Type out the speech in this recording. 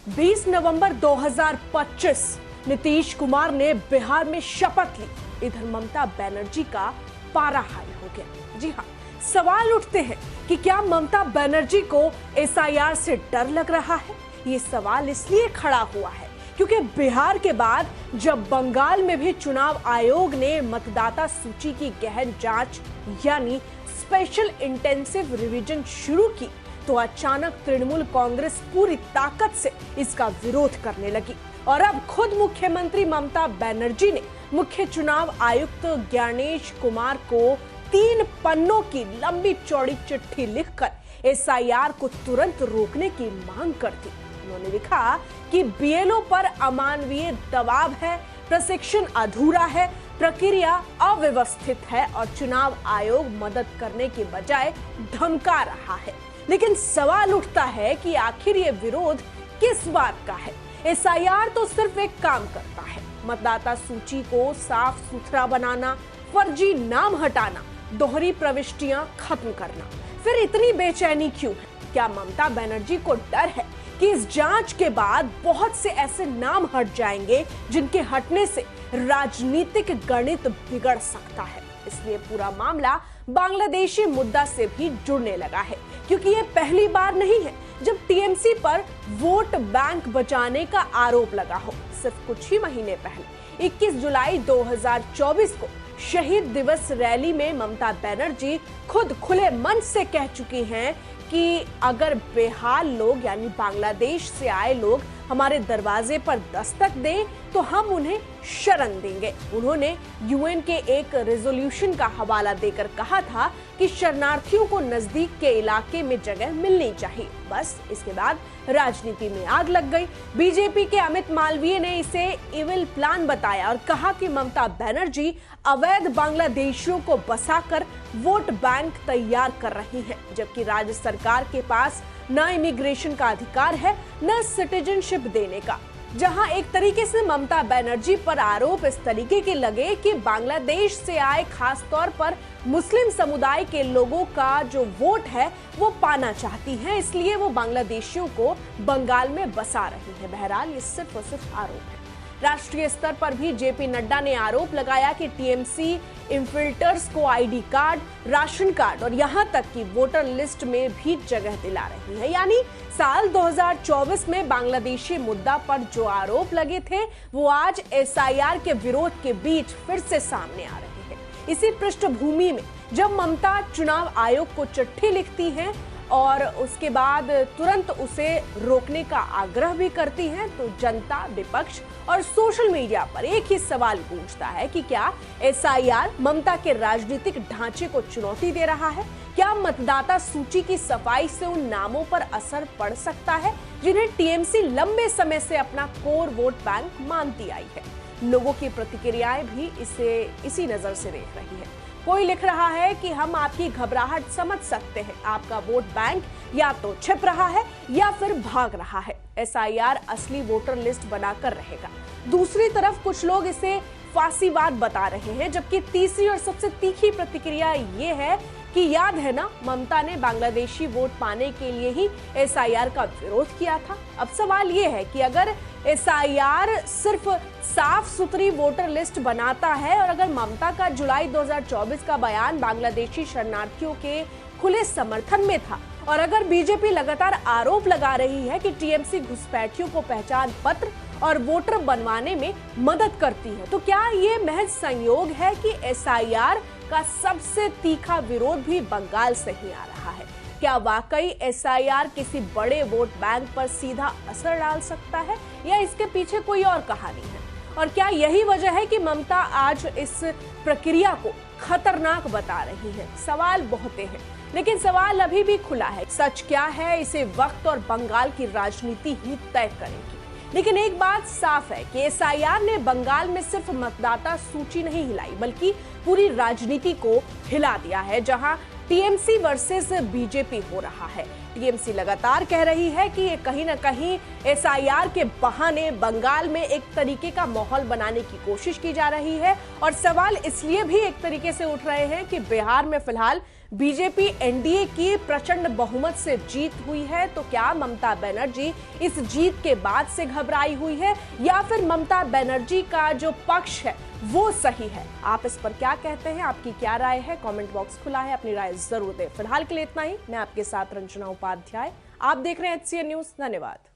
20 नवंबर 2025 नीतीश कुमार ने बिहार में शपथ ली। इधर ममता बनर्जी का पारा हाई हो गया। जी हाँ, सवाल उठते हैं कि क्या ममता बनर्जी को एसआईआर से डर लग रहा है। ये सवाल इसलिए खड़ा हुआ है क्योंकि बिहार के बाद जब बंगाल में भी चुनाव आयोग ने मतदाता सूची की गहन जांच यानी स्पेशल इंटेंसिव रिवीजन शुरू की तो अचानक तृणमूल कांग्रेस पूरी ताकत से इसका विरोध करने लगी और अब खुद मुख्यमंत्री ममता बनर्जी ने मुख्य चुनाव आयुक्त ज्ञानेश कुमार को 3 पन्नों की लंबी चौड़ी चिट्ठी लिखकर एसआईआर को तुरंत रोकने की मांग कर दी। उन्होंने लिखा कि बीएलओ पर अमानवीय दबाव है, प्रशिक्षण अधूरा है, प्रक्रिया अव्यवस्थित है और चुनाव आयोग मदद करने के बजाय धमका रहा है। लेकिन सवाल उठता है कि आखिर ये विरोध किस बात का है। एसआईआर तो सिर्फ एक काम करता है, मतदाता सूची को साफ सुथरा बनाना, फर्जी नाम हटाना, दोहरी प्रविष्टियां खत्म करना। फिर इतनी बेचैनी क्यों है? क्या ममता बनर्जी को डर है कि इस जांच के बाद बहुत से ऐसे नाम हट जाएंगे जिनके हटने से राजनीतिक गणित बिगड़ सकता है। इसलिए पूरा मामला बांग्लादेशी मुद्दा से भी जुड़ने लगा है, क्योंकि ये पहली बार नहीं है जब टीएमसी पर वोट बैंक बचाने का आरोप लगा हो। सिर्फ कुछ ही महीने पहले 21 जुलाई 2024 को शहीद दिवस रैली में ममता बनर्जी खुद खुले मन से कह चुकी हैं कि अगर बेहाल लोग यानी बांग्लादेश से आए लोग हमारे दरवाजे पर दस्तक दें तो हम उन्हें शरण देंगे। उन्होंने यूएन के एक रेजोल्यूशन का हवाला देकर कहा था कि शरणार्थियों को नजदीक के इलाके में जगह मिलनी चाहिए। बस इसके बाद राजनीति में आग लग गई। बीजेपी के अमित मालवीय ने इसे इविल प्लान बताया और कहा कि ममता बनर्जी अवैध बांग्लादेशियों को बसाकर वोट बैंक तैयार कर रही है, जबकि राज्य सरकार के पास न इमिग्रेशन का अधिकार है न सिटीजनशिप देने का। जहां एक तरीके से ममता बनर्जी पर आरोप इस तरीके के लगे कि बांग्लादेश से आए खास तौर पर मुस्लिम समुदाय के लोगों का जो वोट है वो पाना चाहती हैं, इसलिए वो बांग्लादेशियों को बंगाल में बसा रही है। बहरहाल ये सिर्फ और सिर्फ आरोप है। राष्ट्रीय स्तर पर भी जेपी नड्डा ने आरोप लगाया कि टीएमसी इन्फिल्टर्स को आईडी कार्ड, राशन कार्ड और यहां तक कि वोटर लिस्ट में भी जगह दिला रही है। यानी साल 2024 में बांग्लादेशी मुद्दा पर जो आरोप लगे थे वो आज एसआईआर के विरोध के बीच फिर से सामने आ रहे हैं। इसी पृष्ठभूमि में जब ममता चुनाव आयोग को चिट्ठी लिखती हैं और उसके बाद तुरंत उसे रोकने का आग्रह भी करती हैं तो जनता, विपक्ष और सोशल मीडिया पर एक ही सवाल गूंजता है कि क्या एसआईआर ममता के राजनीतिक ढांचे को चुनौती दे रहा है? क्या मतदाता सूची की सफाई से उन नामों पर असर पड़ सकता है जिन्हें टीएमसी लंबे समय से अपना कोर वोट बैंक मानती आई है? लोगों की प्रतिक्रियाएं भी इसे इसी नजर से देख रही है। कोई लिख रहा है कि हम आपकी घबराहट समझ सकते हैं, आपका वोट बैंक या तो छिप रहा है या फिर भाग रहा है। एसआईआर असली वोटर लिस्ट बनाकर रहेगा। दूसरी तरफ कुछ लोग इसे फांसीवाद बता रहे हैं, जबकि तीसरी और सबसे तीखी प्रतिक्रिया ये है कि याद है ना, ममता ने बांग्लादेशी वोट पाने के लिए ही एसआईआर का विरोध किया था। अब सवाल ये है कि अगर एसआईआर सिर्फ साफ सुथरी वोटर लिस्ट बनाता है और अगर ममता का जुलाई 2024 का बयान बांग्लादेशी शरणार्थियों के खुले समर्थन में था और अगर बीजेपी लगातार आरोप लगा रही है कि टीएमसी घुसपैठियों को पहचान पत्र और वोटर बनवाने में मदद करती है, तो क्या ये महज संयोग है कि एसआईआर का सबसे तीखा विरोध भी बंगाल से ही आ रहा है? क्या वाकई एसआईआर किसी बड़े वोट बैंक पर सीधा असर डाल सकता है या इसके पीछे कोई और कहानी है? और क्या यही वजह है कि ममता आज इस प्रक्रिया को खतरनाक बता रही है? सवाल बहुत हैं, लेकिन सवाल अभी भी खुला है। सच क्या है इसे वक्त और बंगाल की राजनीति ही तय करेगी। लेकिन एक बात साफ है कि एसआईआर ने बंगाल में सिर्फ मतदाता सूची नहीं हिलाई बल्कि पूरी राजनीति को हिला दिया है, जहां टीएमसी वर्सेस बीजेपी हो रहा है। टीएमसी लगातार कह रही है कि ये कहीं ना कहीं एसआईआर के बहाने बंगाल में एक तरीके का माहौल बनाने की कोशिश की जा रही है और सवाल इसलिए भी एक तरीके से उठ रहे हैं कि बिहार में फिलहाल बीजेपी एनडीए की प्रचंड बहुमत से जीत हुई है, तो क्या ममता बनर्जी इस जीत के बाद से घबराई हुई है या फिर ममता बनर्जी का जो पक्ष है वो सही है? आप इस पर क्या कहते हैं? आपकी क्या राय है? कमेंट बॉक्स खुला है, अपनी राय जरूर दें। फिलहाल के लिए इतना ही। मैं आपके साथ रंजना उपाध्याय, आप देख रहे हैं HCN न्यूज। धन्यवाद।